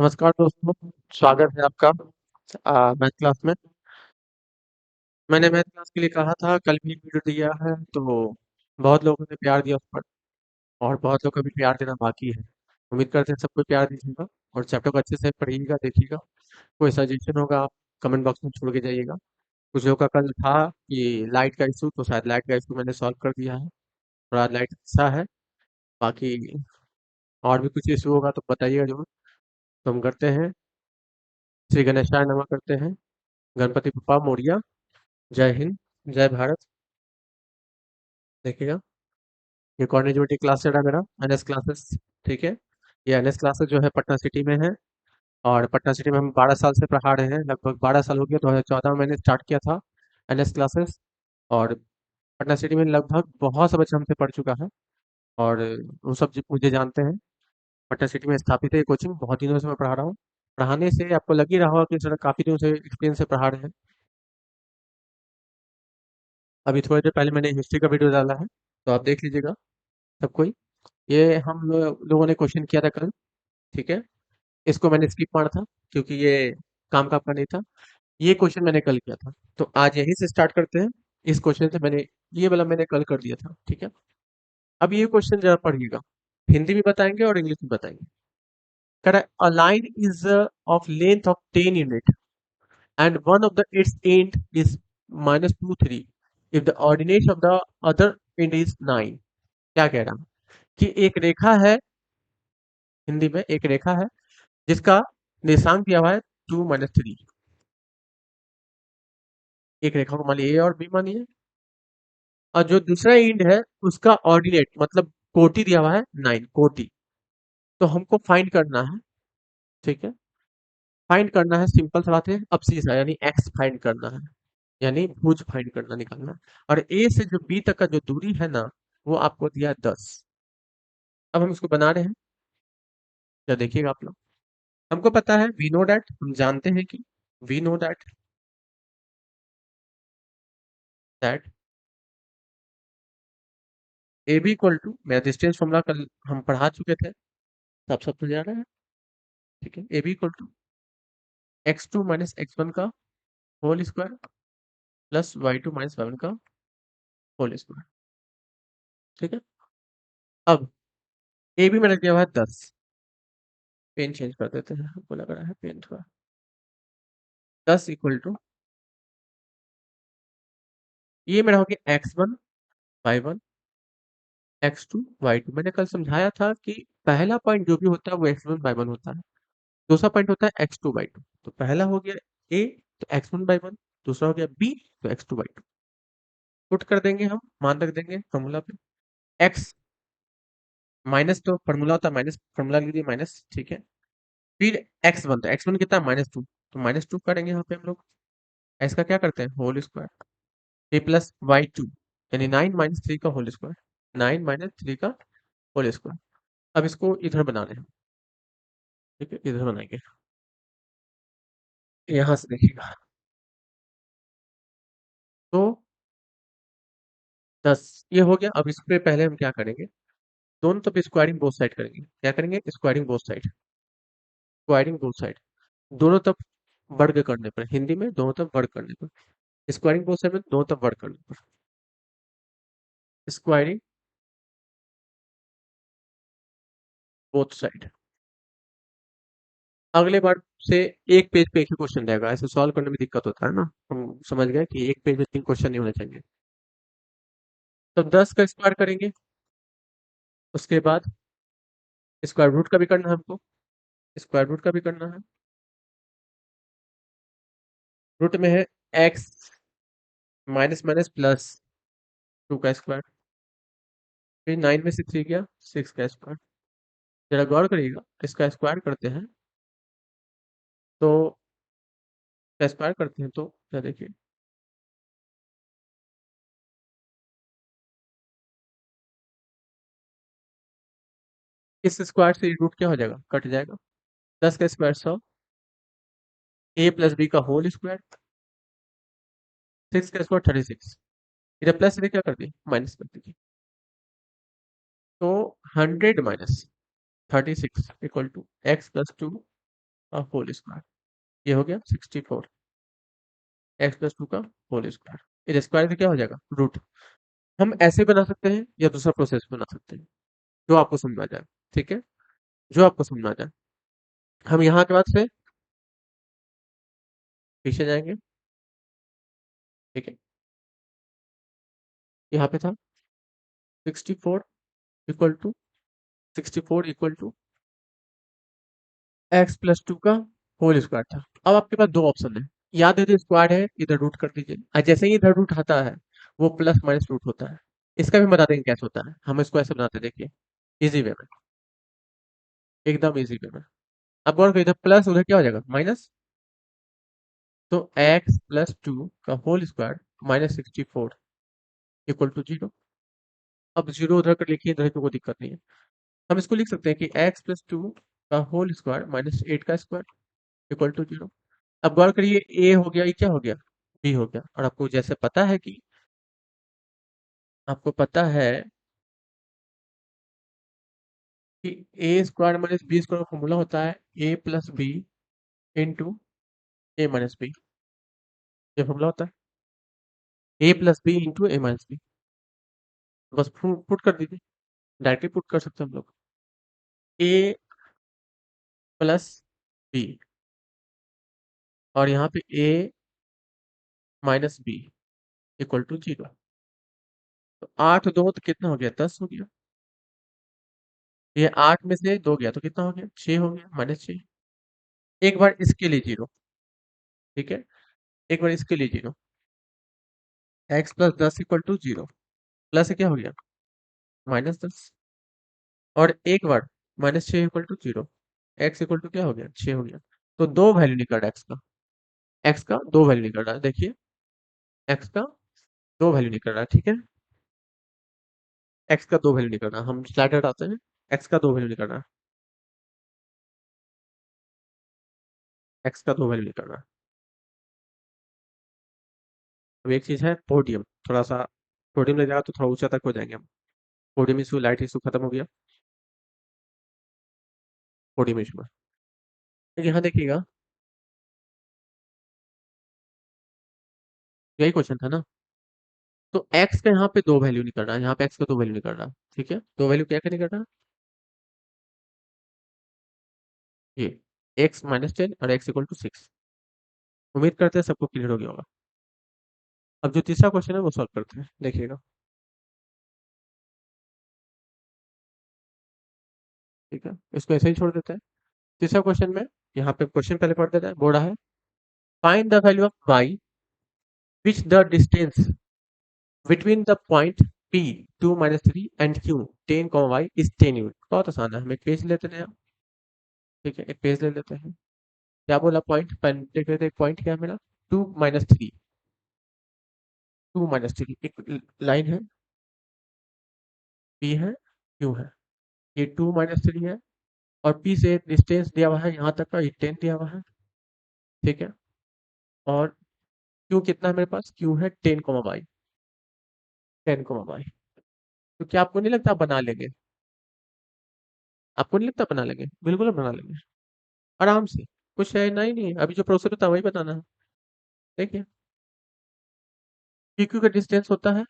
नमस्कार दोस्तों, स्वागत है आपका मैथ क्लास में। मैंने मैथ क्लास के लिए कहा था, कल भी एक वीडियो दिया है, तो बहुत लोगों ने प्यार दिया उस पर और बहुत लोग का भी प्यार देना बाकी है। उम्मीद करते हैं सबको प्यार दीजिएगा और चैप्टर को अच्छे से पढ़िएगा, देखिएगा। कोई सजेशन होगा आप कमेंट बॉक्स में छोड़ के जाइएगा। कुछ लोगों का कल था कि लाइट का इशू, तो शायद लाइट का इशू मैंने सॉल्व कर दिया है, थोड़ा लाइट अच्छा है। बाकी और भी कुछ इशू होगा तो बताइएगा जरूर। तो हम करते हैं, श्री गणेशाय नमः करते हैं। गणपति बप्पा मोरिया। जय हिंद, जय भारत। देखिएगा, ये कॉर्निज्योति क्लास चल रहा है मेरा, एनएस क्लासेस। ठीक है, ये एनएस क्लासेस जो है पटना सिटी में है। और पटना सिटी में हम 12 साल से पढ़ा रहे हैं, लगभग 12 साल हो गया। 2014 में मैंने स्टार्ट किया था एनएस क्लासेस। और पटना सिटी में लगभग बहुत सब बच्चे हमसे पढ़ चुका है और वो सब मुझे जानते हैं। पटना सिटी में स्थापित है ये कोचिंग, बहुत दिनों से मैं पढ़ा रहा हूँ। पढ़ाने से आपको लग ही रहा होगा कि सर काफ़ी दिनों से एक्सपीरियंस से पढ़ा रहे हैं। अभी थोड़ी देर पहले मैंने हिस्ट्री का वीडियो डाला है, तो आप देख लीजिएगा सब कोई। ये हम लोगों ने क्वेश्चन किया था कल। ठीक है, इसको मैंने स्किप मारा था क्योंकि ये काम का आपका नहीं था। ये क्वेश्चन मैंने कल किया था, तो आज यहीं से स्टार्ट करते हैं। इस क्वेश्चन से मैंने, ये वाला मैंने कल कर दिया था। ठीक है, अब ये क्वेश्चन जरा पढ़िएगा। हिंदी में बताएंगे और इंग्लिश में बताएंगे। कह रहा है, a line is of length of 10 unit and one of the it's and is -2 3 if the ordinate of the other and is 9। क्या कह रहा है कि एक रेखा है, हिंदी में एक रेखा है जिसका निर्देशांक दिया हुआ है 2 - 3। एक रेखा को मानिए ए और बी मानिए, और जो दूसरा एंड है उसका ऑर्डिनेट मतलब कोटि दिया हुआ है 9 कोटि। तो हमको फाइंड करना है। ठीक है, फाइंड करना है, सिंपल सा बात है। अब सीधा यानी एक्स फाइंड करना है, यानी भुज फाइंड करना, निकालना है। और ए से जो बी तक का जो दूरी है ना, वो आपको दिया है 10। अब हम इसको बना रहे हैं, क्या देखिएगा आप लोग। हमको पता है, वी नो डैट, हम जानते हैं कि we know that A B equal to, मेरा डिस्टेंस फॉर्मूला कल हम पढ़ा चुके थे, सब तो जा रहा है। ठीक है, A B equal to x2 minus x1 का whole square plus y2 minus y1 का होल स्क्वायर। ठीक है, अब ए बी में रख दिया हुआ है 10। पेन चेंज कर देते हैं, हमको लग रहा है पेन थोड़ा। 10 इक्वल टू, ये मेरा हो गया x1 y1 x2 y2। मैंने कल समझाया था कि पहला पॉइंट जो भी होता है वो x1 y1 होता है, दूसरा पॉइंट होता है x2 y2। तो पहला हो गया a, तो x1 y1। दूसरा हो गया b, तो x2 y2। पुट कर देंगे, हम मान रख देंगे फॉर्मूला पे। x माइनस, तो फॉर्मूला होता है माइनस, फॉर्मूला लिख दिए माइनस। ठीक है, फिर x1, तो x1 कितना है -2, तो -2 करेंगे यहाँ पे हम लोग। इसका क्या करते हैं, होल स्क्वायर। ए प्लस y2 यानी 9 - 3 का होल स्क्वायर, 9 - 3 का होल स्क्वायर। अब इसको इधर बना रहे हैं। ठीक है, इधर बनाएंगे, यहाँ से देखिएगा। तो 10 ये हो गया। अब इस पे पहले हम क्या करेंगे, दोनों तरफ स्क्वायरिंग बोथ साइड करेंगे। क्या करेंगे, squaring both side, squaring both side. दोनों तरफ वर्ग करने पर, हिंदी में दोनों तरफ वर्ग करने पर, स्क्वायरिंग बोथ साइड में दोनों तरफ वर्ग करने पर, स्क्वायरिंग बोथ साइड। अगले बार से एक पेज पे एक ही क्वेश्चन रहेगा, ऐसे सॉल्व करने में दिक्कत होता है ना। हम समझ गए कि एक पेज में 3 क्वेश्चन नहीं होने चाहिए। तो 10 का स्क्वायर करेंगे, उसके बाद स्क्वायर रूट का भी करना है हमको, स्क्वायर रूट का भी करना है। रूट में है एक्स माइनस माइनस प्लस 2 का स्क्वायर, फिर 9 में से 3 गया 6 का स्क्वायर। जरा गौर करिएगा, इसका स्क्वायर करते हैं तो, इसका स्क्वायर करते हैं तो क्या देखिए, इस स्क्वायर से रूट क्या हो जाएगा, कट जाएगा। 10 का स्क्वायर 100, ए प्लस बी का होल स्क्वायर, 6 का स्क्वायर 36। इधर प्लस इधर क्या कर दिए, माइनस कर दीजिए। तो 100 - 36 इक्वल टू x + 2 का होल स्क्वायर, ये हो गया 64 एक्स प्लस टू का होल स्क्वायर। ये स्क्वायर से क्या हो जाएगा रूट। हम ऐसे बना सकते हैं या दूसरा प्रोसेस बना सकते हैं, जो आपको समझ आ जाए। ठीक है, जो आपको समझ आ जाए। हम यहाँ के बाद से पीछे जाएंगे। ठीक है, यहाँ पे था 64 equal to 64 equal to X plus two का होल स्क्वायर था। अब आपके पास दो ऑप्शन है, या तो स्क्वायर है इधर रूट कर दीजिए, और जैसे ही इधर रूट आता है वो प्लस माइनस रूट होता है। इसका भी बता देंगे कैसे होता है, हम इसको ऐसे बनाते हैं, देखिए इजी वे में, एकदम इजी वे में। अब गौर करिए, इधर प्लस उधर क्या हो जाएगा माइनस, तो एक्स प्लस टू का whole square minus 64 equal to zero. अब जीरो उधर कर लिखिए, इधर कोई दिक्कत नहीं है। हम इसको लिख सकते हैं कि एक्स प्लस टू का होल स्क्वायर माइनस 8 का स्क्वायर इक्वल टू जीरो। अब गौर करिए, ए हो गया, ये क्या हो गया, बी हो गया। और आपको जैसे पता है कि आपको पता है कि ए स्क्वायर माइनस बी स्क्वायर का फॉर्मूला होता है ए प्लस बी इंटू ए माइनस बी। ये फॉर्मूला होता है ए प्लस बी इंटू ए माइनस बी। बस पुट कर दीजिए, डायरेक्टली पुट कर सकते हैं हम लोग। ए प्लस बी और यहाँ पे A minus B equal to zero. तो 8 दो तो कितना हो गया, 10 हो गया। ये 8 में से 2 गया तो कितना हो गया, 6 हो गया, -6। एक बार इसके लिए जीरो। ठीक है, एक बार इसके लिए zero, X plus 10 equal to zero. प्लस से क्या हो गया -10। और एक बार -6 equal to zero, X equal to क्या हो गया 6 हो गया। तो दो वैल्यू निकल रहा है एक्स का, एक्स का दो वैल्यू निकल रहा है, देखिए एक्स का दो वैल्यू निकल रहा है। ठीक है, एक्स का दो वैल्यू निकल रहा है, हम स्लाइड हटाते हैं। एक्स का दो वैल्यू निकल रहा है, एक्स का दो वैल्यू निकल रहा है। अब एक चीज है पोडियम, थोड़ा सा पोडियम ले जाएगा तो थोड़ा ऊंचा तक हो जाएंगे हम। पोडियम इशू, लाइट इशू खत्म हो गया, पोडियम इशू है। तो यहाँ देखिएगा, यही क्वेश्चन था ना। तो एक्स का यहाँ पे दो वैल्यू निकल रहा है, यहाँ पे एक्स का दो वैल्यू निकल रहा है। ठीक है, दो वैल्यू क्या क्या निकल रहा है, ये एक्स -10 और एक्स इक्वल टू 6। उम्मीद करते हैं सबको क्लियर हो गया होगा। अब जो तीसरा क्वेश्चन है वो सॉल्व करते हैं, देखिएगा। ठीक है, इसको ऐसे ही छोड़ देते हैं। तीसरा क्वेश्चन में यहाँ पे क्वेश्चन पहले पढ़ देते हैं, बोला है find the value of y which the distance between the point p 2 - 3 and q 10, y is 10 unit. बहुत आसान है, हम एक पेज लेते हैं। ठीक है, एक पेज ले लेते हैं। क्या बोला पॉइंट, देख लेते हैं पॉइंट क्या है मेरा, 2 - 3, 2 - 3 एक लाइन है, p है, q है, ये 2 - 3 है। और p से डिस्टेंस दिया हुआ है यहाँ तक का, ये 10 दिया हुआ है। ठीक है, और q कितना है मेरे पास, q है 10, y 10, y। तो क्या आपको नहीं लगता आप बना लेंगे, आपको नहीं लगता बना लेंगे, बिल्कुल बना लेंगे आराम से। कुछ है ना ही नहीं, अभी जो प्रोसेस होता है वही बताना है। देखिए, pq का डिस्टेंस होता है,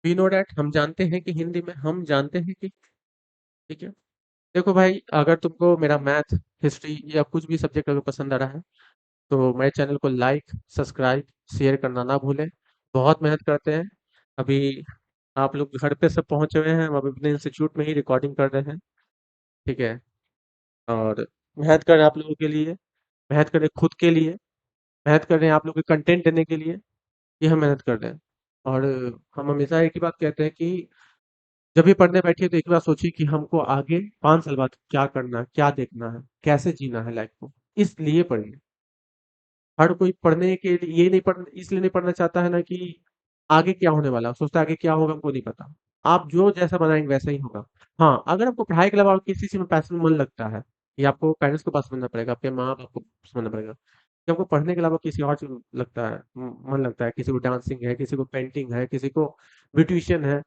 वी नो डैट, हम जानते हैं कि हिंदी में हम जानते हैं कि। ठीक है, देखो भाई, अगर तुमको मेरा मैथ, हिस्ट्री या कुछ भी सब्जेक्ट अगर पसंद आ रहा है तो मेरे चैनल को लाइक, सब्सक्राइब, शेयर करना ना भूलें। बहुत मेहनत करते हैं। अभी आप लोग घर पे सब पहुंचे हुए हैं, हम अभी अपने इंस्टीट्यूट में ही रिकॉर्डिंग कर रहे हैं। ठीक है, और मेहनत कर रहे हैं आप लोगों के लिए, मेहनत कर रहे हैं खुद के लिए, मेहनत कर रहे हैं आप लोग को कंटेंट देने के लिए। ये हम मेहनत कर रहे हैं। और हम हमेशा एक ही बात कहते हैं कि जब भी पढ़ने बैठिए तो एक बार सोचिए कि हमको आगे 5 साल बाद क्या करना है, क्या देखना है, कैसे जीना है लाइफ को। इसलिए पढ़िए। हर कोई पढ़ने के लिए ये नहीं पढ़ इसलिए नहीं पढ़ना चाहता है ना कि आगे क्या होने वाला है, सोचता है आगे क्या होगा हमको नहीं पता। आप जो जैसा बनाएंगे वैसा ही होगा। हाँ, अगर आपको पढ़ाई के अलावा और किसी चीज में पैशन मन लगता है, ये आपको पेरेंट्स के पास समझना पड़ेगा, आपके माँ बाप को समझना पड़ेगा कि आपको पढ़ने के अलावा किसी और चीज लगता है, मन लगता है, किसी को डांसिंग है, किसी को पेंटिंग है, किसी को ब्यूटिशियन है,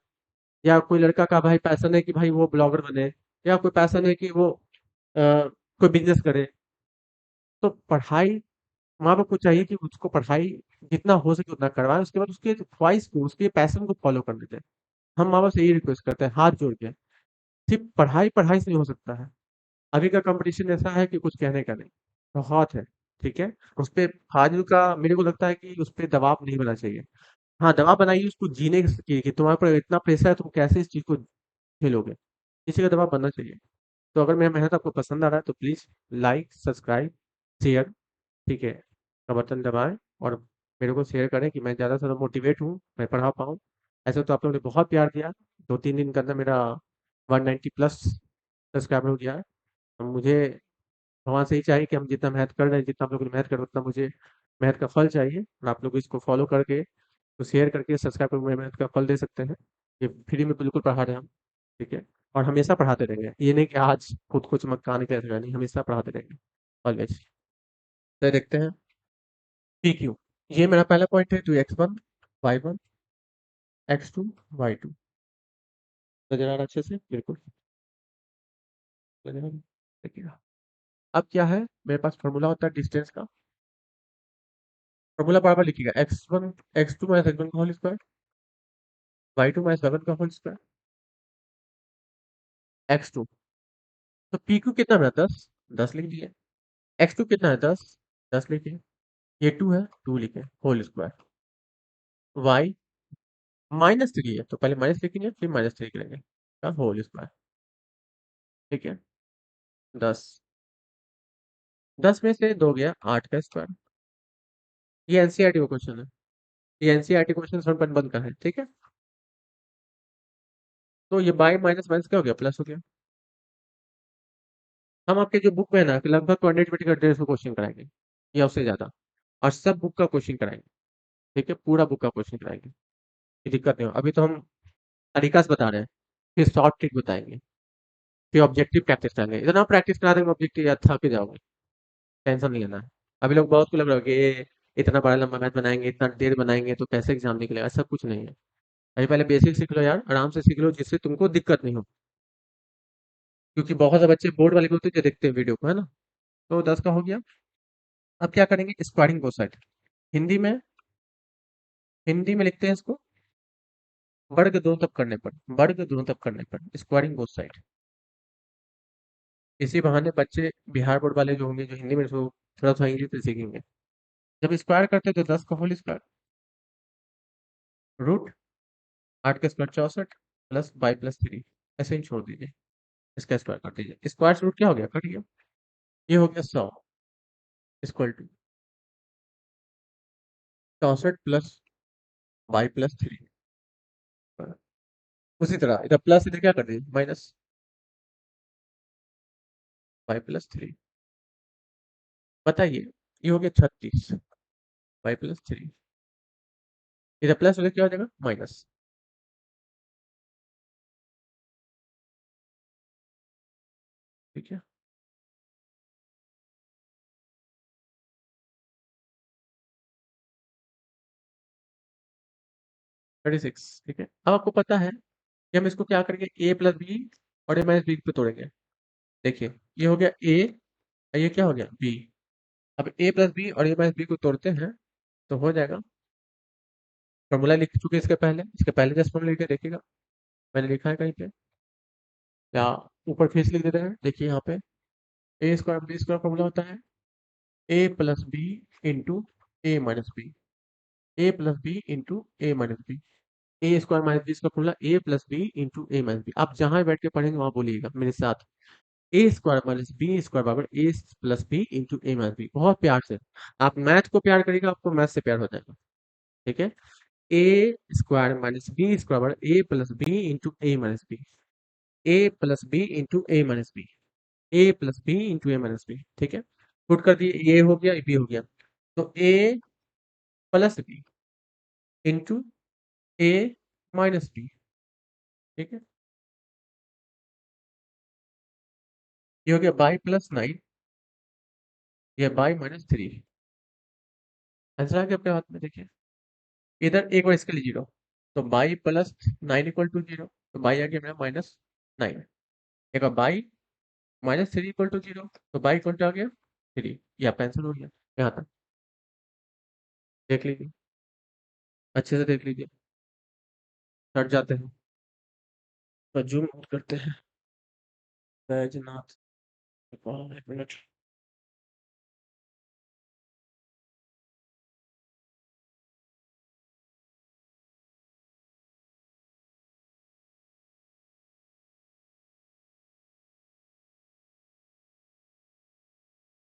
या कोई लड़का का भाई पैशन है कि भाई वो ब्लॉगर बने, या कोई पैशन है कि वो कोई बिजनेस करे। तो पढ़ाई माँ बाप को चाहिए कि उसको पढ़ाई जितना हो सके उतना करवाएं, उसके बाद उसके ख्वाहिश को, उसके पैशन को फॉलो करने दें। हम माँ बाप से यही रिक्वेस्ट करते हैं हाथ जोड़ के। सिर्फ पढ़ाई पढ़ाई से नहीं हो सकता है। अभी का कंपटीशन ऐसा है कि कुछ कहने का नहीं, बहुत है। ठीक है, उस पे फाजिल का मेरे को लगता है कि उस पे दबाव नहीं बना चाहिए। हाँ, दबाव बनाइए उसको जीने की तुम्हारे ऊपर इतना प्रेशर है, तुम कैसे इस चीज को झेलोगे, इसी का दबाव बनना चाहिए। तो अगर मेरा मेहनत आपको पसंद आ रहा है तो प्लीज लाइक, सब्सक्राइब, शेयर, ठीक है, का बटन दबाएं और मेरे को शेयर करें कि मैं ज़्यादा से ज़्यादा मोटिवेट हूँ, मैं पढ़ा पाऊँ। ऐसे तो आप लोगों ने बहुत प्यार दिया, 2-3 दिन के अंदर मेरा 190 प्लस सब्सक्राइबर हो गया है। अब मुझे भगवान से ही चाहिए कि हम जितना मेहनत कर रहे हैं, जितना आप लोग मेहनत कर रहे हो, उतना मुझे मेहनत का फल चाहिए, और आप लोग इसको फॉलो करके, तो शेयर करके, सब्सक्राइब करके मेरी मेहनत का फल दे सकते हैं। ये फ्री में बिल्कुल पढ़ा रहे हैं हम, ठीक है? और हमेशा पढ़ाते रहेंगे, ये नहीं कि आज खुद को चमत्कार के ऐसा नहीं, हमेशा पढ़ाते रहेंगे ऑलवेज। तो देखते हैं पी क्यू। ये मेरा पहला पॉइंट है, two X one Y one X two Y two. नजर आ रहा है अच्छे से? बिल्कुल नजर आ रहा है। देखिएगा, अब क्या है, मेरे पास फॉर्मूला होता है डिस्टेंस का। फॉर्मूला बार बार लिखिएगा, X one X two minus X one का whole square, Y two minus Y one का होल स्क्वायर, एक्स टू। तो पी क्यू कितना मेरा 10, 10 लिख दिए। एक्स टू कितना है 10, 10 लिखे। ये 2 है, 2 लिखे होल स्क्वायर। वाई -3 है तो पहले माइनस लिखेंगे फिर -3 करेंगे का होल स्क्वायर। ठीक है, 10, 10 में से 2 गया 8 का स्क्वायर। ये एनसीईआरटी का क्वेश्चन है, ये एनसीईआरटी क्वेश्चन 7.1 का है। ठीक है, तो ये बाई माइनस माइनस क्या हो गया, प्लस हो गया। हम आपके जो बुक में है ना कि लगभग 20 का 150 क्वेश्चन कराएंगे या उससे ज्यादा, और सब बुक का क्वेश्चन कराएंगे। ठीक है, पूरा बुक का क्वेश्चन कराएंगे, कोई दिक्कत नहीं हो। अभी तो हम तरीकास बता रहे हैं, फिर शॉर्ट ट्रिक बताएंगे, फिर ऑब्जेक्टिव प्रैक्टिस कराएंगे। इतना प्रैक्टिस करा देंगे ऑब्जेक्टिव या थक जाओगे, टेंशन नहीं लेना है। अभी लोग बहुत को लग रहा है कि ये इतना बड़ा लंबा मैथ बनाएंगे, इतना देर बनाएंगे तो कैसे एग्जाम निकलेगा, ऐसा कुछ नहीं है। अभी पहले बेसिक सीख लो यार, आराम से सीख लो, जिससे तुमको दिक्कत नहीं हो। क्योंकि बहुत से बच्चे बोर्ड वाले भी होते हैं जो देखते हैं वीडियो को, है ना। तो 10 का हो गया। अब क्या करेंगे, स्क्वायरिंग बोथ साइड। हिंदी में, हिंदी में लिखते हैं इसको, वर्ग दोनों तरफ करने पर, वर्ग दोनों तरफ करने पर स्क्वायरिंग बोथ साइड। इसी बहाने बच्चे बिहार बोर्ड वाले जो होंगे, जो हिंदी में जो थोड़ा थोड़ा इंग्लिश में सीखेंगे, जब स्क्वायर करते हैं तो 10 का होल स्क्वायर, रूट 8 का स्क्वायर 64 प्लस बाई प्लस 3, ऐसे ही छोड़ दीजिए, इसका स्क्वायर कर दीजिए। स्क्वायर रूट क्या हो गया, कट गया। ये हो गया 100 इक्वल टू 64 प्लस बाई प्लस 3। उसी तरह इधर प्लस, इधर क्या कर दीजिए माइनस, बाई प्लस 3। बताइए, ये हो गया 36 बाई प्लस 3। इधर प्लस उधर क्या हो जाएगा, माइनस। ठीक है, 36। ठीक है, अब आपको पता है कि हम इसको क्या करेंगे, ए प्लस बी और ए माइनस बी पे तोड़ेंगे। देखिए, ये हो गया ए और ये क्या हो गया बी। अब ए प्लस बी और ए माइनस बी को तोड़ते हैं तो हो जाएगा। फॉर्मूला लिख चुके इसके पहले, इसके पहले जस्ट फॉर्मूला लिख के देखिएगा, मैंने लिखा है कहीं पे या ऊपर फिर से लिख देते हैं। देखिए यहाँ पे ए स्क्वायर बी स्क्वायर फॉर्मूला होता है ए प्लस बी इंटू ए माइनस बी, ए प्लस बी इंटू ए माइनस बी। ए स्क्वायर माइनस बी इसका फॉर्मूला ए प्लस बी इंटू ए माइनस बी। आप जहां बैठ के पढ़ेंगे वहां बोलिएगा मेरे साथ, ए स्क्वायर माइनस बी स्क्वायर बराबर ए प्लस बी इंटू ए माइनस बी। बहुत प्यार से, आप मैथ को प्यार करिएगा, आपको मैथ से प्यार हो जाएगा। ठीक है, A square minus B square बराबर ए प्लस बी इंटू ए माइनस बी, ए प्लस बी इंटू ए माइनस बी, ए प्लस बी इंटू ए माइनस बी। ठीक है, पुट कर दिए, ये हो गया, बी हो गया। तो A plus B into A minus B. ठीक है, ये हो गया बाई प्लस 9, ये बाई माइनस 3। आंसर आ गया आपके हाथ में, देखिए इधर एक बार इसके लिए 0, तो बाई प्लस 9 इक्वल टू 0, तो बाई आ गया मेरा -9। एक बार बाई -3 इक्वल टू 0, तो बाई इक्वल टू आ गया 3 या पेंसिल हो गया यहाँ तक। देख लीजिए, अच्छे से देख लीजिए। हट जाते हैं तो जूम आउट करते हैं। बैजनाथ, एक मिनट।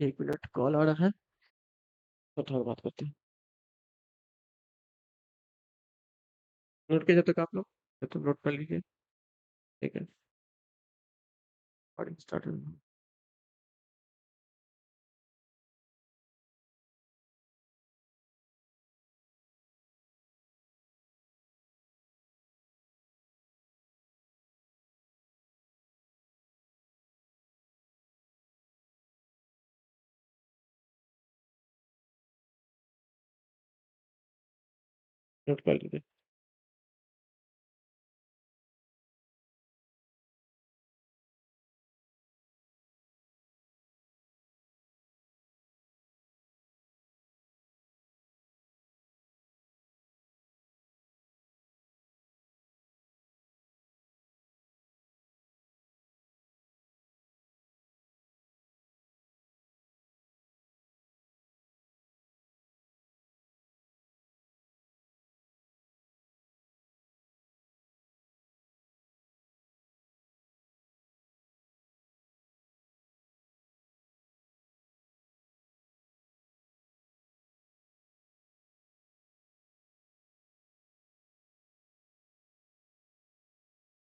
एक मिनट, कॉल आ रहा है, तो थोड़ा बात करते हैं। नोट किया जब तक आप लोग, जब तक नोट कर लीजिए। ठीक है, रिकॉर्डिंग स्टार्ट। नोट कर लीजिए।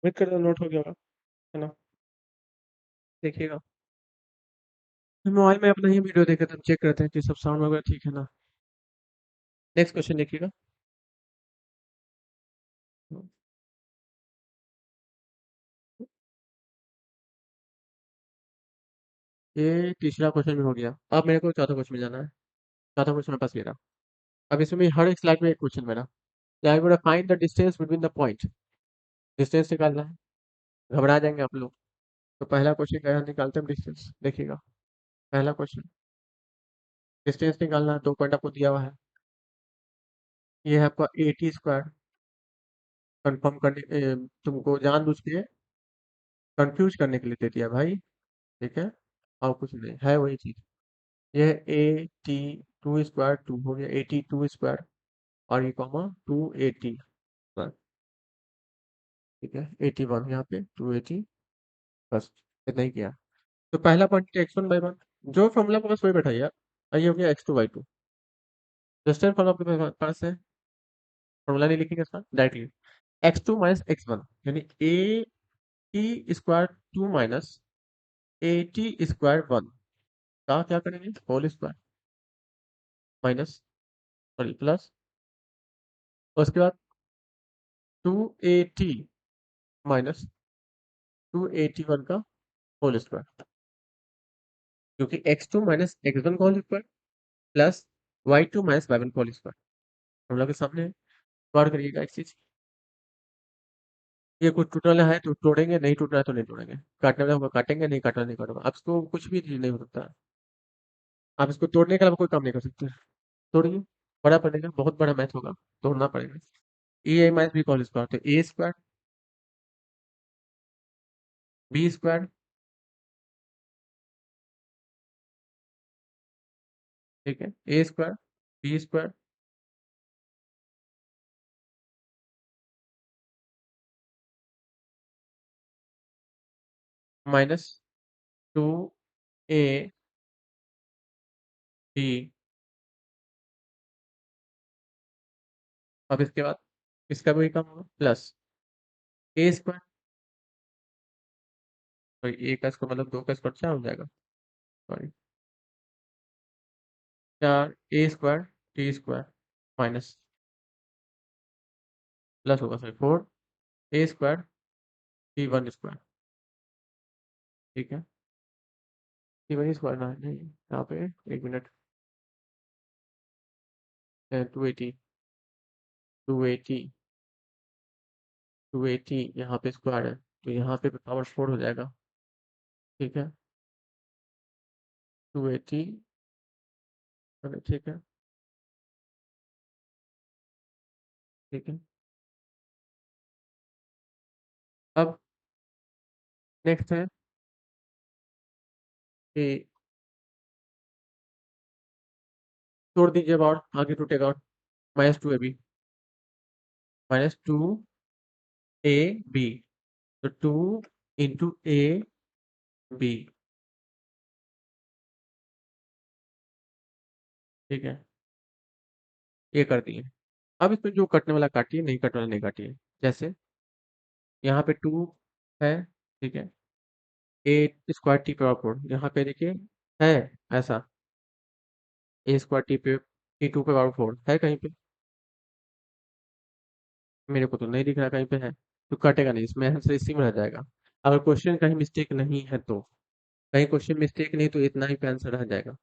उम्मीद करता हूँ नोट हो गया होगा, है ना? देखिएगा, मोबाइल में अपना ही वीडियो देखे थे, हम चेक करते हैं कि सब साउंड वगैरह ठीक है ना। नेक्स्ट क्वेश्चन देखिएगा। ये तीसरा क्वेश्चन भी हो गया, अब मेरे को चौथा क्वेश्चन में जाना है। चौथा क्वेश्चन मेरे पास ये रहा। अब इसमें हर एक स्लाइड में एक क्वेश्चन मेरा, find the distance between the point. Distance निकालना है, घबरा जाएंगे आप लोग। तो पहला क्वेश्चन क्या है, निकालते हैं डिस्टेंस, देखिएगा। पहला क्वेश्चन, डिस्टेंस निकालना है, 2 पॉइंट आपको दिया हुआ है। ये है आपका 80 स्क्वायर। कंफर्म करने तुमको जानबूझ के कंफ्यूज करने के लिए दे दिया भाई, ठीक है। और कुछ नहीं है, वही चीज। ये 82 स्क्वायर 2 हो गया, 82 स्क्वायर, और ये कॉमा 280, ठीक है। 81 यहाँ पे 280, बस इतना ही किया। तो पहला पॉइंट x1/1, जो फॉर्मूला आपके पास वही बैठाइए यार। और ये हो गया x2/2। डिस्टेंस फॉर्मूला आपके पास है, फॉर्मूला नहीं लिखेंगे इसका, डायरेक्टली x2 - x1, यानी a t² 2 minus a t² 1 का क्या करेंगे, whole square, minus, sorry plus, उसके बाद 2at माइनस 281 का होल स्क्वायर, क्योंकि x2 - x1 का whole square plus y2 - y1 का होल स्क्वायर हम लोग के सामने है। गौर करिएगा एक चीज, ये कुछ टूटना है तो तोड़ेंगे, नहीं टूटना है तो नहीं तोड़ेंगे। काटने वाला होगा काटेंगे, नहीं काटना नहीं काटूंगा। अब इसको कुछ भी चीज नहीं हो सकता है। आप इसको तोड़ने के अलावा कोई काम नहीं कर सकते। तोड़िए, बड़ा पड़ेगा, बहुत बड़ा मैथ होगा, तोड़ना पड़ेगा। ए माइनस बी का होल स्क्वायर, तो a² b², ठीक है, a² b² माइनस 2ab। अब इसके बाद इसका भी काम होगा, प्लस a², सॉरी ए का स्क्वायर मतलब 2 का स्क्वायर 4 हो जाएगा, sorry 4 a² t² minus, plus होगा सॉरी 4 a² t1², ठीक है। t1² ना, नहीं यहाँ पे, एक मिनट, 280, 280, 280 यहाँ पे स्क्वायर है, तो यहाँ पे पावर 4 हो जाएगा, ठीक है। 280 चलो ठीक है, ठीक है। अब नेक्स्ट है कि छोड़ दीजिए और आगे टूटेगा और -2ab, -2ab, तो 2 इंटू ए बी, ठीक है, ये कर दिए। अब इसमें जो कटने वाला काटिए, नहीं कटने वाला नहीं काटिए। जैसे यहाँ पे 2 है, ठीक है, ए स्क्वायर टी पावर 4, यहाँ पे देखिए है ऐसा, ए स्क्वायर टी पे टी 2 पे पावर 4 है कहीं पे? मेरे को तो नहीं दिख रहा कहीं पे है, तो कटेगा नहीं, इसमें आंसर इसी में रह जाएगा। अगर क्वेश्चन कहीं मिस्टेक नहीं है तो, कहीं क्वेश्चन मिस्टेक नहीं तो इतना ही पे आंसर रह जाएगा।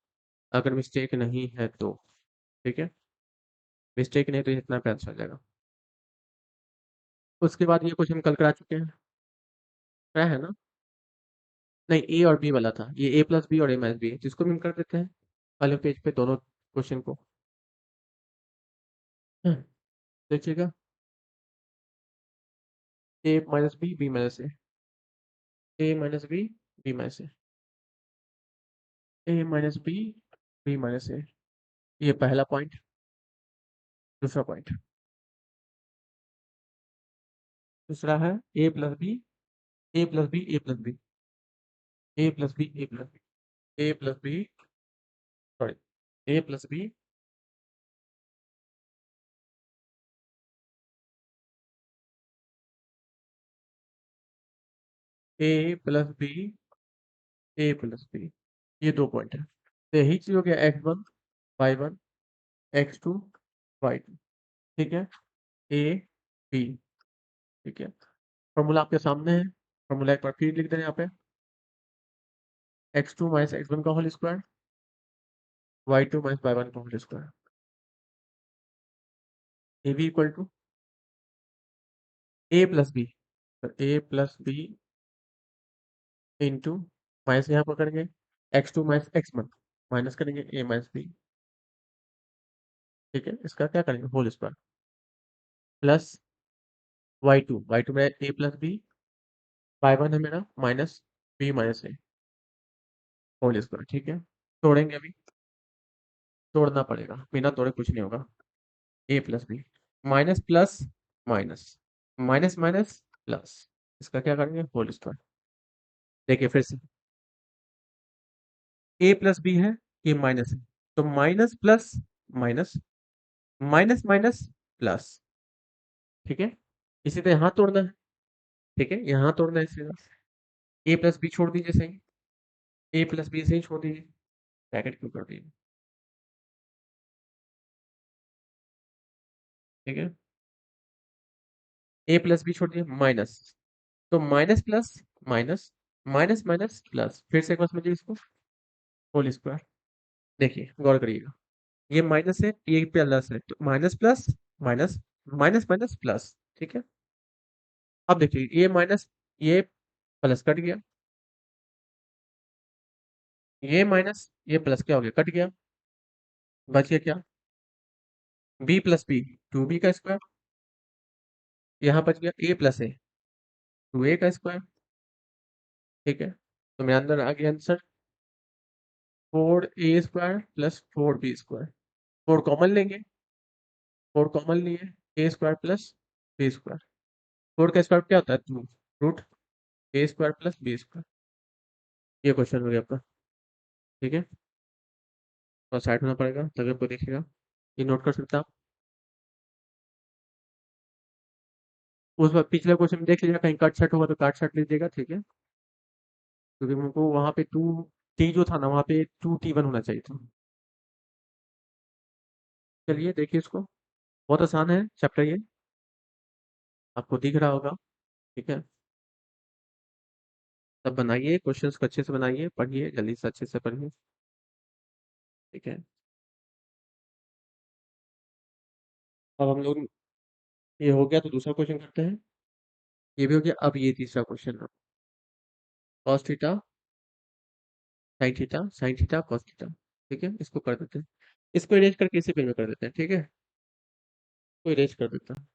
अगर मिस्टेक नहीं है तो, ठीक है, मिस्टेक नहीं तो इतना पे आंसर आ जाएगा। उसके बाद ये क्वेश्चन कल करा चुके हैं, क्या है ना? नहीं, ए और बी वाला था ये, ए प्लस बी और ए माइनस बी, जिसको भी हम कर देते हैं वाले पेज पे दोनों क्वेश्चन को। हम्म, देखिएगा, ए माइनस बी, बी माइनस ए माइनस बी, बी माइनस ए माइनस बी, बी माइनस ए, ये पहला पॉइंट। दूसरा पॉइंट, दूसरा है ए प्लस बी, ए प्लस बी, ए प्लस बी, ए प्लस बी, ए प्लस बी, ए प्लस बी, सॉरी, ए प्लस बी, ए plus B, ए plus B, ये दो point है। तो यही चीज हो गया x1 y1 x2 y2, ठीक है, ए बी, ठीक है। फॉर्मूला आपके सामने है, फॉर्मूला एक बार फिर लिख दें यहाँ पे, x2 माइनस x1 का whole square, y2 minus y1 का whole square, A B equal to A plus B, तो A plus B into, minus यहाँ पर करेंगे x2 माइनस x1, माइनस करेंगे ए माइनस बी, ठीक है, इसका क्या करेंगे होल स्क्वायर, प्लस y2 में ए प्लस बी, y1 है मेरा माइनस बी माइनस ए होल स्क्वायर, ठीक है। तोड़ेंगे अभी, तोड़ना पड़ेगा, बिना तोड़े कुछ नहीं होगा। A plus B, minus plus minus, minus minus plus, इसका क्या करेंगे होल स्क्वायर। देखिए फिर से, ए प्लस बी है, ये माइनस है, तो minus plus minus, minus minus plus, ठीक है। इसी तरह यहाँ तोड़ना है, ठीक है, यहाँ तोड़ना है इसी तरह। ए प्लस बी छोड़ दीजिए सही, ए प्लस बी सही छोड़ दीजिए, ब्रैकेट क्यों कर दीजिए, ठीक है। ए प्लस बी छोड़ दिए माइनस, तो minus plus minus, minus minus plus, फिर से एक बार समझिए इसको, होल स्क्वायर। देखिए गौर करिएगा, ये माइनस है, ये प्लस है, तो minus plus minus, minus minus plus, ठीक है। अब देखिए ये माइनस, ये प्लस कट गया, ये माइनस, ये प्लस क्या हो गया, कट गया, बच गया क्या, B plus B, two B का स्क्वायर, यहाँ बच गया ए प्लस ए, टू ए का स्क्वायर, ठीक है। तो मेरे अंदर आ गया answer 4a² plus 4b², 4 common लेंगे, 4 कॉमन लिए, a² प्लस b², 4 का स्क्वायर क्या होता है 2, रूट a² प्लस b², ये क्वेश्चन हो गया आपका, ठीक है। और साइड होना पड़ेगा तभी आपको दिखेगा, ये नोट कर सकते हैं आप। उस बार पिछले क्वेश्चन में देख लीजिएगा, कहीं कट छट होगा तो काट छट लीजिएगा, ठीक है, क्योंकि हमको वहां पे 2t जो था ना, वहां पे 2t1 होना चाहिए था। चलिए देखिए इसको, बहुत आसान है चैप्टर ये, आपको दिख रहा होगा, ठीक है। तब बनाइए क्वेश्चंस को, अच्छे से बनाइए, पढ़िए जल्दी से, अच्छे से पढ़िए, ठीक है। अब हम लोग, ये हो गया तो दूसरा क्वेश्चन करते हैं, ये भी हो गया। अब ये तीसरा क्वेश्चन है, cos theta sine theta, sine theta cos theta, ठीक है, इसको कर देते हैं। इसको इरेज करके इसी पेज में कर देते हैं, ठीक है? इसको इरेज कर देता हूँ।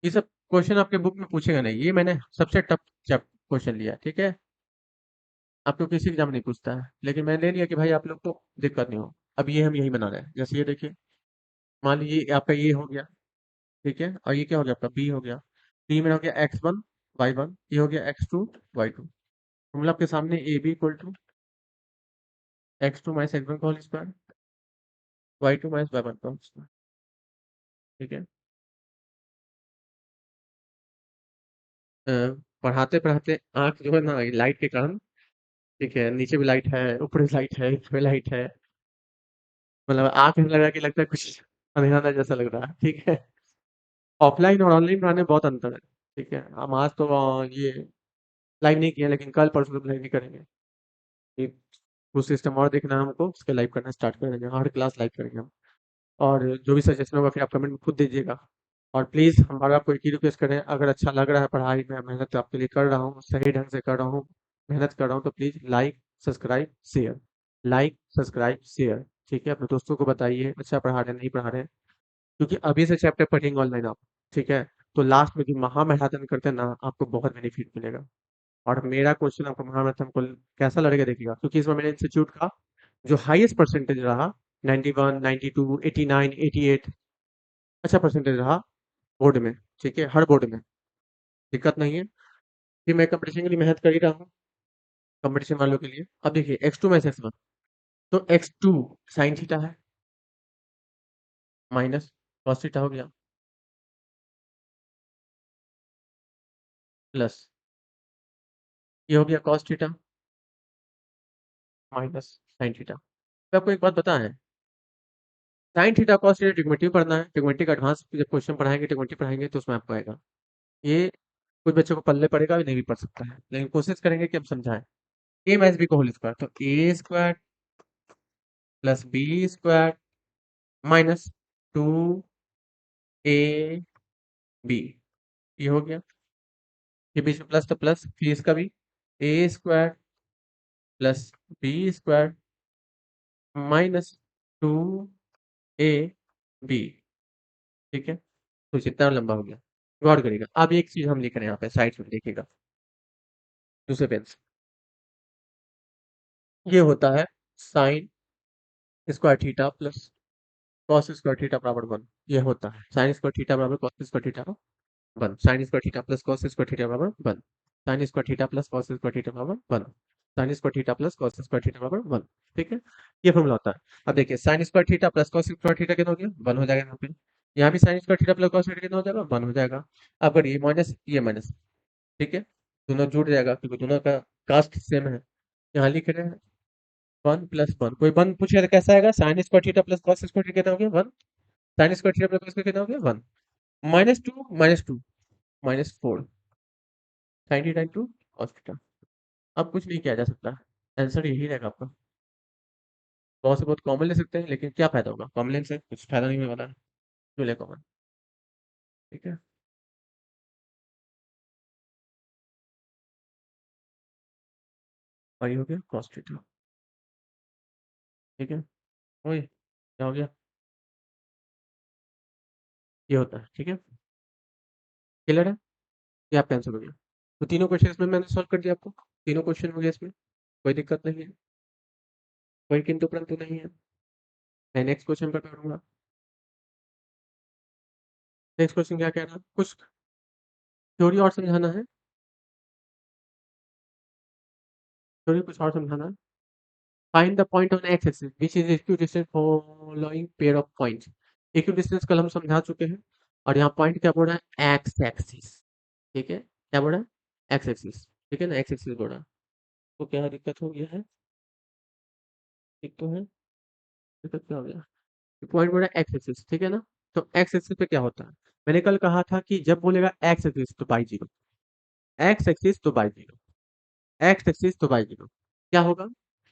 ये सब क्वेश्चन आपके बुक में पूछेगा नहीं, ये मैंने सबसे टफ क्वेश्चन लिया, ठीक है? आपको किसी एग्जाम नहीं पूछता है, लेकिन मैंने ले लिया कि भाई आप लोग को दिक्कत नहीं हो। अब ये हम यही बना रहे हैं, जैसे ये देखिए, मान लीजिए आपका ये हो गया, ठीक है? और ये क्या हो गया आपका, बी हो गया। बी में हो गया x1 y1, ये हो गया x2 y2। मतलब आपके सामने ए B equal to x2 - x1 का होल स्क्वायर, y2 - y1 का होल स्क्वायर, ठीक है? अ, पढ़ाते पढ़ाते आंख जो है ना लाइट के कारण, ठीक है, नीचे भी लाइट है, ऊपर भी लाइट है, इसमें लाइट है, मतलब आंख में लगा कि लगता है कुछ अंधेरा अंधेरा जैसा लग रहा है, ठीक है? ऑफलाइन और ऑनलाइन पढ़ाने में बहुत अंतर है, ठीक है? हम आज तो ये लाइव नहीं किया, लेकिन कल परसों तो लाइव ही करेंगे। ये कुछ सिस्टम और देखना है हमको, उसके लाइव करना स्टार्ट करेंगे, हर क्लास लाइव करेंगे हम। और जो भी सजेशन होगा फिर आप कमेंट में खुद दीजिएगा। और प्लीज़ हमारा आपको एक ही रिक्वेस्ट करें, अगर अच्छा लग रहा है पढ़ाई में, मेहनत आपके लिए कर रहा हूँ, सही ढंग से कर रहा हूँ, मेहनत कर रहा हूँ, तो please like subscribe share, like subscribe share, ठीक है? अपने दोस्तों को बताइए अच्छा पढ़ा रहे हैं नहीं पढ़ा रहे हैं, क्योंकि अभी से चैप्टर पढ़ेंगे ऑनलाइन आप, ठीक है? तो लास्ट में जो महामैराथन करते हैं ना, आपको बहुत बेनिफिट मिलेगा। और मेरा क्वेश्चन आपको महामैराथन को कैसा लगेगा देखिएगा, क्योंकि इस बार मेरे इंस्टीट्यूट का जो हाईएस्ट परसेंटेज रहा 91, 92, 89, 88, अच्छा परसेंटेज रहा बोर्ड में, ठीक है? हर बोर्ड में दिक्कत नहीं है। फिर मैं कंपटीशन के लिए मेहनत कर ही रहा हूँ, कंपटीशन वालों के लिए। अब देखिए x2 - x1, तो x2 साइन थीटा है, माइनस कॉस थीटा हो गया, प्लस ये हो गया cos theta minus sine theta. तो आपको एक बात पता है, sine theta cos theta trigonometry पढ़ना है, ट्रिग्नोमेट्री का एडवांस जब क्वेश्चन पढ़ाएंगे, ट्रिग्नोमेट्री पढ़ाएंगे तो उसमें आपको आएगा। ये कुछ बच्चों को पल्ले पड़ेगा, भी नहीं भी पढ़ सकता है, लेकिन कोशिश करेंगे कि हम समझाएं। ए माइनस बी का होल स्क्वायर, तो A square plus B square minus 2ab, ये हो गया। ये बीच में प्लस, तो प्लस, फिर इसका भी A square plus B square minus 2ab, ठीक है? तो जितना लंबा हो गया, गौर करिएगा। अब एक चीज हम लिख रहे हैं यहाँ पे साइड में, देखिएगा दूसरे पेन से, ये होता है sine square theta plus cos square theta बराबर 1। ये होता है साइन स्क्वायर थीटा बराबर cos square theta 1, sine square theta plus cos square theta बराबर 1, sine square theta plus cos square theta बराबर 1, sine square theta plus cos square theta बराबर 1, ठीक है? ये फॉर्मूला होता है। अब देखिए sine square theta plus cos square theta कितना हो गया, 1 हो जाएगा यहाँ पे। यहाँ भी sine square theta plus cos theta कितना हो जाएगा, 1 हो जाएगा। अब अगर ये माइनस, ठीक है, दोनों जुड़ जाएगा क्योंकि दोनों का कास्ट सेम है। यहाँ लिख रहे हैं 1 + 1, कोई 1 पूछेगा तो कैसा आएगा, sine square theta plus cos square theta कितना हो गया, 1, sine square theta plus cos square कितना हो गया, 1, -2 -4 sine theta into cos theta. अब कुछ नहीं किया जा सकता, आंसर यही रहेगा आपका। बहुत से बहुत कॉमन ले सकते हैं, लेकिन क्या फायदा होगा कॉमन लेने से, कुछ फायदा नहीं होने वाला है, क्यों ले कॉमन, ठीक है? और ये हो गया कॉस थीटा, ठीक है? ओए क्या हो गया, ये होता है, ठीक है? क्लियर है? ये आपका आंसर हो गया। तो तीनों क्वेश्चन इसमें मैंने सॉल्व कर दिया आपको, तीनों क्वेश्चन हो गया इसमें, कोई दिक्कत नहीं है, कोई किंतु परंतु नहीं है। मैं नेक्स्ट क्वेश्चन पर करूंगा। नेक्स्ट क्वेश्चन क्या कह रहा है, कुछ थ्योरी और समझाना है, थ्योरी कुछ और समझाना है। Find the point on x axis which is equidistant following pair of points. Equidistance कल हम समझा चुके हैं, और यहाँ पॉइंट क्या बोल रहा है, एक्स एक्सिस, ठीक है? क्या बोल रहा है, एक्स एक्सिस, ठीक है ना, एक्स एक्सिस बोल रहा है। तो क्या दिक्कत हो गया है, ठीक तो है, दिक्कत क्या हो गया, पॉइंट बोल रहा है एक्स एक्सिस, ठीक है ना? तो एक्स एक्सिस पे क्या होता है, मैंने कल कहा था कि जब बोलेगा एक्स एक्सिस तो बाई जीरो, एक्स एक्सिस तो बाई जीरो, एक्स एक्सिस तो बाई जीरो, क्या होगा?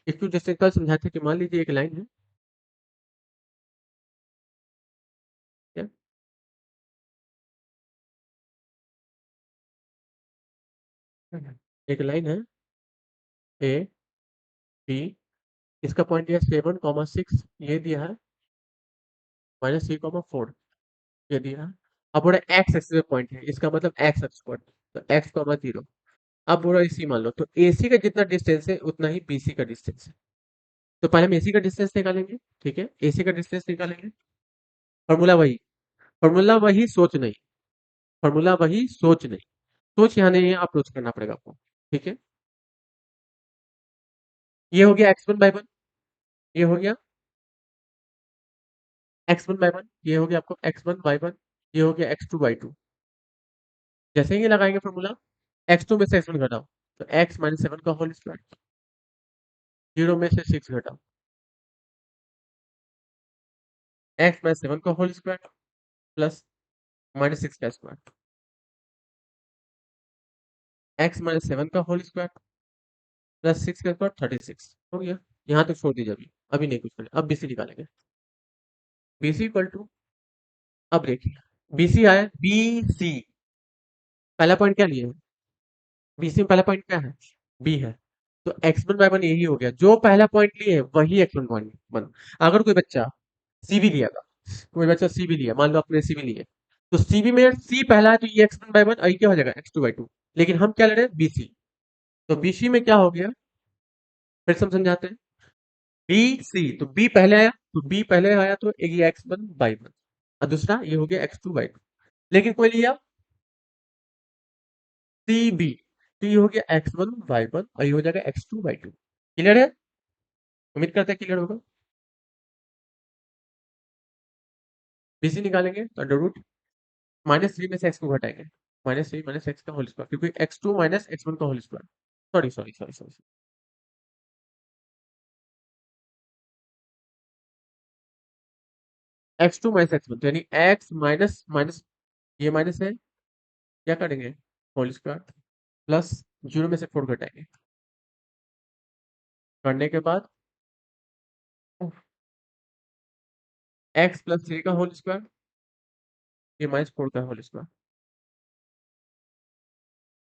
इसको जैसे कल समझाया था कि मान लीजिए एक लाइन है, क्या? एक लाइन है, ए बी इसका पॉइंट दिया 7,6, ये दिया है -3,4, ये दिया है। अब बोला एक्स एक्सिस पे पॉइंट है, इसका मतलब एक्स एक्सिस पॉइंट, तो x, 0। अब बोला इसी मान लो, तो AC का जितना डिस्टेंस है उतना ही BC का डिस्टेंस है। तो पहले हम AC का डिस्टेंस निकालेंगे, ठीक है, AC का डिस्टेंस निकालेंगे। फॉर्मूला वही, फॉर्मूला वही, सोच नहीं, फॉर्मूला वही, सोच नहीं। सोच यहाँ नहीं है, अप्रोच करना पड़ेगा आपको, ठीक है। ये हो गया x1/1, ये हो गया x1/1, ये हो गया आपको x1/1, ये हो गया x2/2। जैसे ही ये लगाएंगे फॉर्मूला, x2 में से x1 घटाओ, तो x-7 का होल स्क्वायर, 0 में से 6 घटाओ, x-7 का होल स्क्वायर प्लस -6 का स्क्वायर, x-7 का होल स्क्वायर प्लस 6 का स्क्वायर, 36 हो गया। यहाँ तक छोड़ दीजिए, अभी अभी नहीं कुछ करें, अब BC निकालेंगे। BC इक्वल टू, अब देखिए, BC आया, BC पहला पॉइंट क्या लिए है, BC में पहला पॉइंट क्या है, B है। तो x1/1 यही हो गया, जो पहला पॉइंट लिए है वही x1/1। अगर कोई बच्चा C भी लिया था, कोई बच्चा C भी लिया, मान लो आपने C भी लिया, तो CB में C पहला है, तो ये x1/1 और ये क्या हो जाएगा, x2/2। लेकिन हम क्या ले रहे हैं, BC। तो BC में क्या हो गया, फिर से हम समझाते हैं। BC, तो B पहले आया, तो B पहले आया, तो ये x1/1 और दूसरा ये हो गया x2/2। लेकिन कोई लिया CB, तो ये हो गया x1/1 और ये हो जाएगा x2/2। क्लियर है, उम्मीद करते हैं क्लियर होगा। BC निकालेंगे तो अंडर रूट -3 में से x को घटाएंगे, -3 माइनस एक्स का होल स्क्वायर, क्योंकि x2 माइनस x1 का whole square, sorry sorry sorry sorry, x2 minus x1, तो यानी x माइनस माइनस, ये माइनस है, क्या करेंगे, होल स्क्वायर प्लस 0 में से 4 घटाएंगे, करने के बाद x प्लस 3 का होल स्क्वायर, ये -4 का whole square,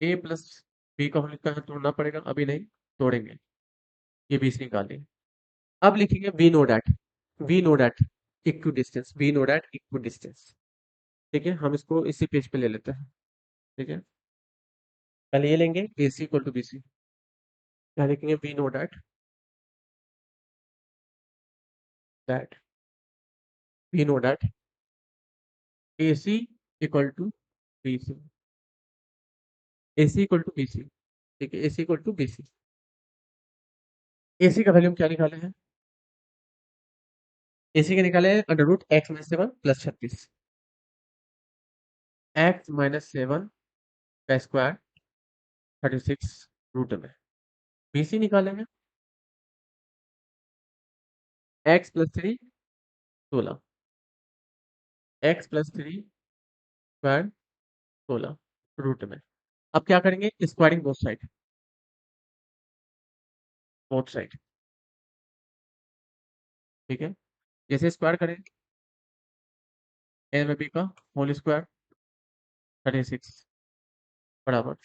a plus b का होल स्क्वायर तोड़ना पड़ेगा, अभी नहीं तोड़ेंगे, ये 20 निकालेंगे। अब लिखेंगे we know that, we know that equidistance, we know that equidistance, ठीक है। हम इसको इसी पेज पे ले लेते हैं, ठीक है। पहले ये लेंगे AC इक्वल टू BC, क्या लिखेंगे, we know that, that we know that AC equal to BC, AC equal to BC, ठीक है, AC equal to BC। AC का वैल्यू हम क्या निकाले हैं, AC के निकाले हैं under root x-7 plus 36, x-7 का स्क्वायर 36 रूट में। BC निकालेंगे x plus 3 16, x plus 3 square 16 root में। अब क्या करेंगे, squaring both side, both side, ठीक है। जैसे स्क्वायर करें, ए में बी का होल स्क्वायर 36 बराबर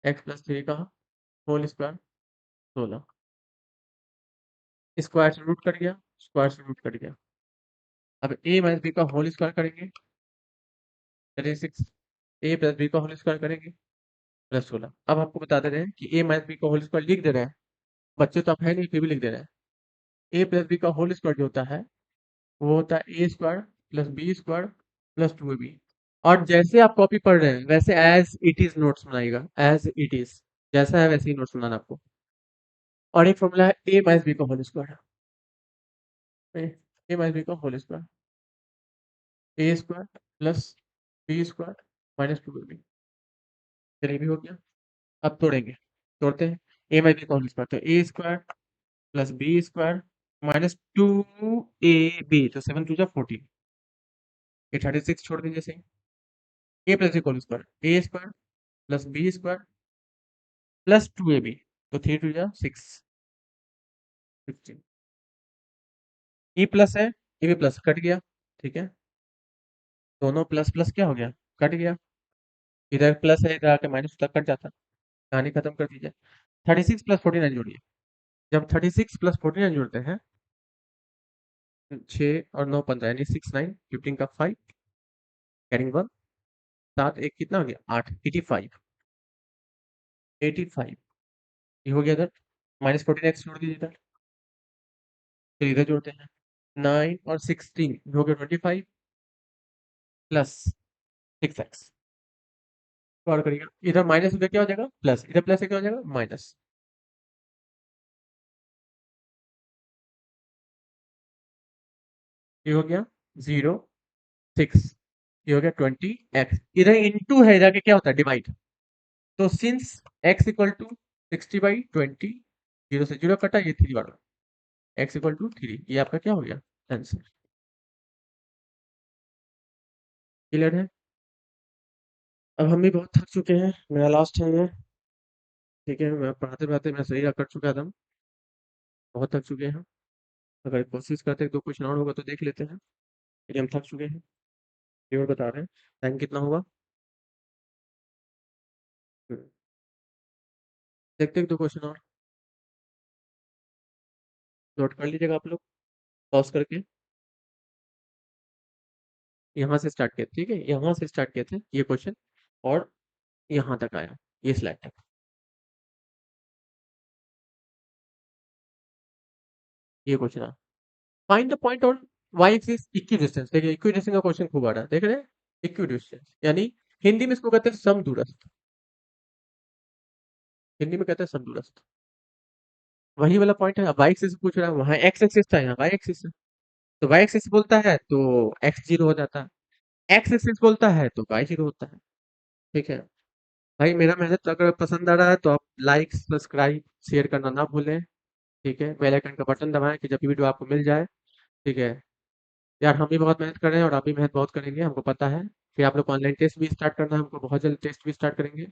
x प्लस 3 का होल स्क्वायर 16, स्क्वायर से रूट कट गया, स्क्वायर से रूट कट गया। अब ए माइनस बी का होल स्क्वायर करेंगे 36, ए प्लस बी का होल स्क्वायर करेंगे प्लस 16। अब आपको बता दे रहे हैं कि ए माइनस बी का होल स्क्वायर लिख दे रहे हैं, बच्चे तो आप है नहीं फिर भी लिख दे रहे हैं। ए प्लस बी का होल स्क्वायर जो होता है, वो होता है A square plus B square plus 2ab। और जैसे आप कॉपी पढ़ रहे हैं वैसे एज इट इज नोट्स बनाइएगा, एज इट इज, जैसा है वैसे ही नोट्स बनाना आपको। और एक फॉर्मूला है ए माइनस बी का whole square, A minus B का whole square, A square plus B square -2ab। चलिए भी हो गया। अब तोड़ेंगे, तोड़ते हैं, ए माइनस बी का होल स्क्वायर, तो A square plus B square -2ab, तो 7 टू जा 14, ये 36 छोड़ दीजिए सही। ए प्लस बी का whole square, A square plus B square plus 2ab, तो 3 टू जा 6, 16। ई प्लस है, ये भी प्लस कट गया, ठीक है, दोनों प्लस प्लस क्या हो गया, कट गया। इधर प्लस है, इधर आके माइनस तक कट जाता, कहानी खत्म कर दीजिए। 36 प्लस 49 जोड़िए, जब 36 प्लस 49 जोड़ते हैं, 6 और 9 15 यानी 6 9 15 का 5 कैरिंग 1, 7 एक कितना हो गया 8, 85, 85 ये हो गया इधर। माइनस 14x जोड़ दीजिए इधर, फिर इधर जोड़ते हैं 9 और 16 हो गया 25 प्लस 6x। और करिएगा इधर माइनस इधर क्या हो जाएगा प्लस, इधर प्लस से क्या हो जाएगा माइनस। ये हो गया 0 6, ये हो गया 20x, इधर इनटू है, इधर के क्या होता है डिवाइड। तो सिंस x इक्वल टू 60/20, 0 से 0 कटा, ये 3 बार x इक्वल टू 3, ये आपका क्या हो गया आंसर। क्लियर है। अब हम भी बहुत थक चुके हैं, मेरा लास्ट है ये। ठीक है, मैं पढ़ाते पढ़ाते मैं शरीर अकड़ चुका था, बहुत थक चुके हैं। अगर कोशिश करते हैं तो कुछ और होगा तो देख लेते हैं, लेकिन हम थक चुके हैं। ये और बता रहे हैं टाइम कितना होगा। हम्म, देखते हैं 2 क्वेश्चन और नोट कर लीजिएगा आप लोग, पॉज करके। यहाँ से स्टार्ट किए, ठीक है, यहाँ से स्टार्ट किए थे ये क्वेश्चन, और यहाँ तक आया ये स्लाइड तक। ये क्वेश्चन आया, find the point on Y axis equidistance. देखिए इक्विडिस्टेंस का क्वेश्चन खूब आ रहा है, देख रहे हैं। इक्विडिस्टेंस यानी हिंदी में इसको कहते हैं समदूरस्थ, हिंदी में कहते हैं समदूरस्थ। वही वाला पॉइंट है, अब वाई एक्सिस पूछ रहा है, वहां एक्स एक्सिस था, यहाँ वाई एक्सिस है। तो वाई एक्सिस बोलता है तो एक्स जीरो हो जाता है, एक्स एक्सिस बोलता है तो वाई जीरो होता है। ठीक है भाई, मेरा मेहनत अगर पसंद आ रहा है तो आप लाइक सब्सक्राइब शेयर करना ना भूलें। ठीक है, बेल आइकन का बटन दबाएं कि जब भी वीडियो आपको मिल जाए। ठीक है यार, हम भी बहुत मेहनत कर रहे हैं और आप भी मेहनत बहुत करेंगे, हमको पता है। फिर आप लोग को ऑनलाइन टेस्ट भी स्टार्ट करना है, हमको बहुत जल्द टेस्ट भी स्टार्ट करेंगे।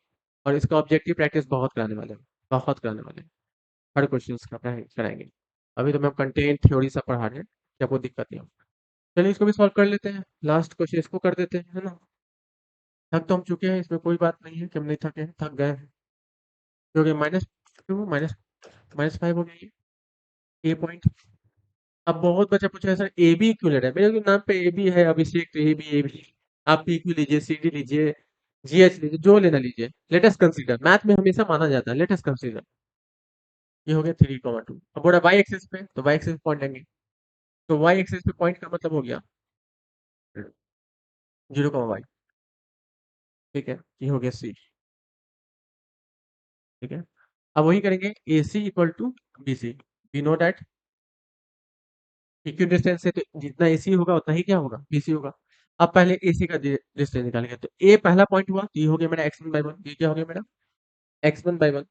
और इसका ऑब्जेक्टिव प्रैक्टिस बहुत कराने वाले हैं, बहुत कराने वाले हैं। हर क्वेश्चन का कराएंगे। अभी तो मैं कंटेंट थ्योरी सब पढ़ा रहे हैं कि आपको दिक्कत नहीं हो। चलिए इसको भी सॉल्व कर लेते हैं, लास्ट क्वेश्चन इसको कर देते हैं, है ना। थक तो हम चुके हैं, इसमें कोई बात नहीं है कि हम नहीं थके हैं, थक गए हैं। क्योंकि -2 माइनस 5 हो गया ये पॉइंट। अब बहुत बच्चा पूछ रहा है सर ए बी क्यों ले रहे हैं, मेरे नाम पे ए बी है, अभिषेक तो ए बी। आप पी क्यू लीजिए, सी डी लीजिए, जी एच लीजिए, जो लेना लीजिए। लेटेस्ट कंसीडर, मैथ में हमेशा माना जाता है लेटेस्ट कंसीडर। ये हो गया 3,2। अब बोला वाई एक्सिस पे, तो वाई एक्सिस पॉइंट लेंगे। तो वाई एक्सिस पे पॉइंट का मतलब हो गया 0,y। ठीक है, ये हो गया सी। ठीक है, अब वही करेंगे A C equal to B C. We know that equidistance से तो जितना एसी होगा उतना ही क्या होगा बीसी होगा। अब पहले एसी का डिस्टेंस निकालेंगे, तो ए पहला पॉइंट हुआ, तो ये हो गया मेरा x1/1, ये क्या हो गया मेरा x1/1,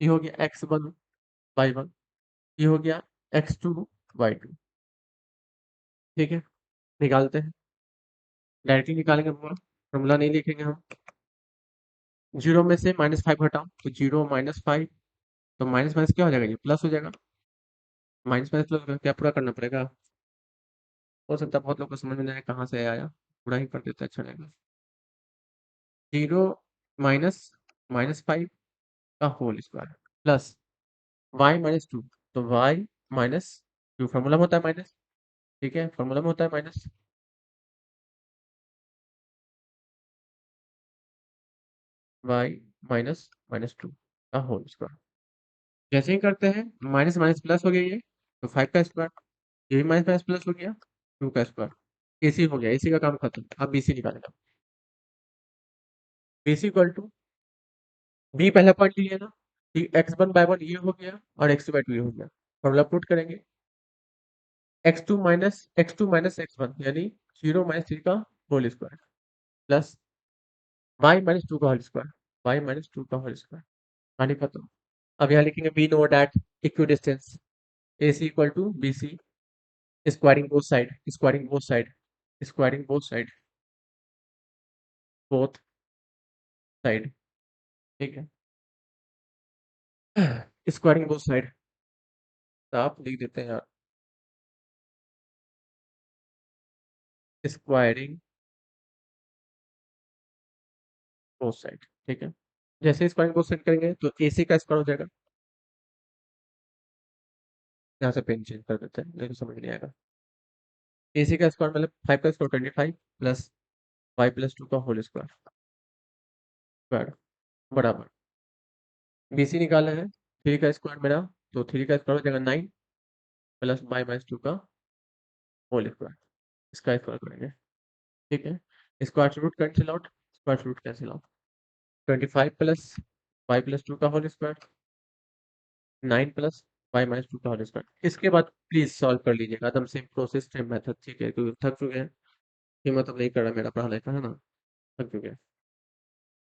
ये हो गया x1/1, ये हो गया x2/2। ठीक है, निकालते हैं, डायरेक्टली निकालेंगे फॉर्मूला, फॉर्मूला नहीं लिखेंगे हम। 0 में से -5 घटाओ, तो 0 -5, तो माइनस माइनस क्या हो जाएगा, ये प्लस हो जाएगा। माइनस माइनस प्लस क्या पूरा करना पड़ेगा, हो सकता है बहुत लोग को समझ में नहीं आया कहाँ से आया, पूरा ही कर देते अच्छा रहेगा। 0 माइनस -5 का होल स्क्वायर प्लस y-2, तो y-2 फॉर्मूला में होता है माइनस। ठीक है, फॉर्मूला में होता है माइनस, y-2 का होल स्क्वायर। जैसे ही करते हैं माइनस माइनस प्लस हो गया ये, तो 5 का स्क्वायर, ये भी माइनस माइनस प्लस हो गया 2 का स्क्वायर। एसी हो गया, एसी का काम खत्म, अब बीसी निकालेगा। बीसी इक्वल टू बी पहला पॉइंट लिया ना, x1/1 ये हो गया और x2/2 ये हो गया। फॉर्मूला पुट करेंगे, x2 - x1 यानी 0 - 3 का होल स्क्वायर प्लस y-2 का होल स्क्वायर, y-2 का होल स्क्वायर। कहानी खत्म। अब यहाँ लिखेंगे we know that equidistance AC equal to BC, squaring both side, squaring both side, squaring both side, both side. ठीक है, स्क्वायरिंग बोथ साइड, तो आप लिख देते हैं यार, स्क्वायरिंग बोथ साइड। ठीक है, जैसे स्क्वायरिंग बोथ साइड करेंगे तो AC का स्क्वायर हो जाएगा, यहाँ से पेन चेंज कर देते हैं, नहीं तो समझ नहीं आएगा। AC का स्क्वायर मतलब 5 का स्क्वायर 25 प्लस 5 प्लस 2 का होल स्क्वायर स्क्वायर बराबर BC निकाले हैं। 3 का स्क्वायर मेरा, तो 3 का स्क्वायर हो जाएगा 9 प्लस 5 माइनस 2 का होल स्क्वायर, इसका स्क्वायर करेंगे। ठीक है, square root cancel out, square root cancel out. 25 plus 5 plus 2 का होल स्क्वायर 9 प्लस 5 माइनस 2 का होल स्क्वायर। इसके बाद प्लीज सॉल्व कर लीजिएगा, एकदम सेम प्रोसेस सेम मेथड। ठीक है, क्योंकि थक चुके हैं, हिम्मत अब नहीं कर रहा मेरा पढ़ाने का, है ना, थक चुके हैं।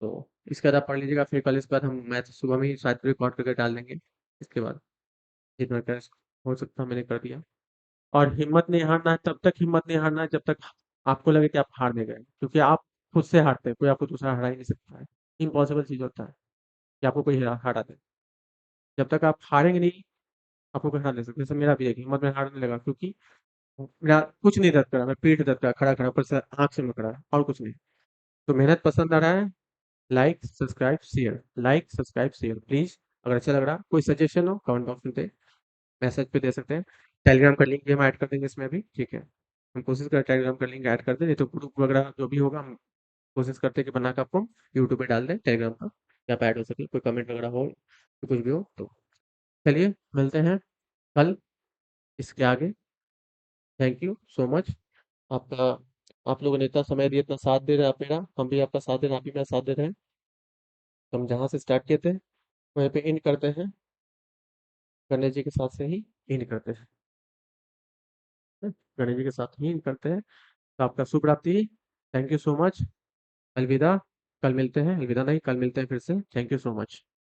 तो इसके बाद आप पढ़ लीजिएगा, फिर कल इसके बाद हम मैथ सुबह में ही शायद रिकॉर्ड करके डाल देंगे। इसके बाद जितना कर हो सकता मैंने कर दिया। और हिम्मत नहीं हारना है, तब तक हिम्मत नहीं हारना है जब तक आपको लगे कि आप हार नहीं गए, क्योंकि आप खुद से हारते हैं, कोई आपको दूसरा हरा ही नहीं सकता है। इम्पॉसिबल चीज होता है कि आपको कोई हरा दे। जब तक आप हारेंगे नहीं, आपको कोई हरा नहीं सकता। जैसे मेरा भी है कि हिम्मत में हारने लगा, क्योंकि मेरा कुछ नहीं दर्द करा, मैं पीठ दर्द करा, खड़ा खड़ा, ऊपर से आंख से लग रहा है और कुछ नहीं। तो मेहनत पसंद आ रहा है, like subscribe share, like subscribe share please. अगर अच्छा लग रहा, कोई सजेशन हो कमेंट बॉक्स में दे, मैसेज पे दे सकते हैं। टेलीग्राम का लिंक भी हम ऐड कर देंगे इसमें भी, ठीक है। हम कोशिश करें टेलीग्राम का लिंक ऐड कर दें, नहीं तो ग्रुप वगैरह जो भी होगा हम कोशिश करते हैं कि बना के आपको यूट्यूब पे डाल दें टेलीग्राम का, या आप ऐड हो सके, कोई कमेंट वगैरह हो तो कुछ भी हो तो। चलिए मिलते हैं कल इसके आगे। थैंक यू सो मच आपका। आप लोगों ने इतना समय दिया, इतना साथ दे रहे हैं आप मेरा, हम भी आपका साथ दे रहे हैं, आप भी मेरा साथ दे रहे हैं। तो हम जहाँ से स्टार्ट किए थे वहीं पे एंड करते हैं, गणेश जी के साथ से ही एंड करते हैं। गणेश जी के साथ ही एंड करते हैं। तो आपका शुभ रात्रि। Thank you so much. अलविदा। कल मिलते हैं, अलविदा नहीं, कल मिलते हैं फिर से। Thank you so much.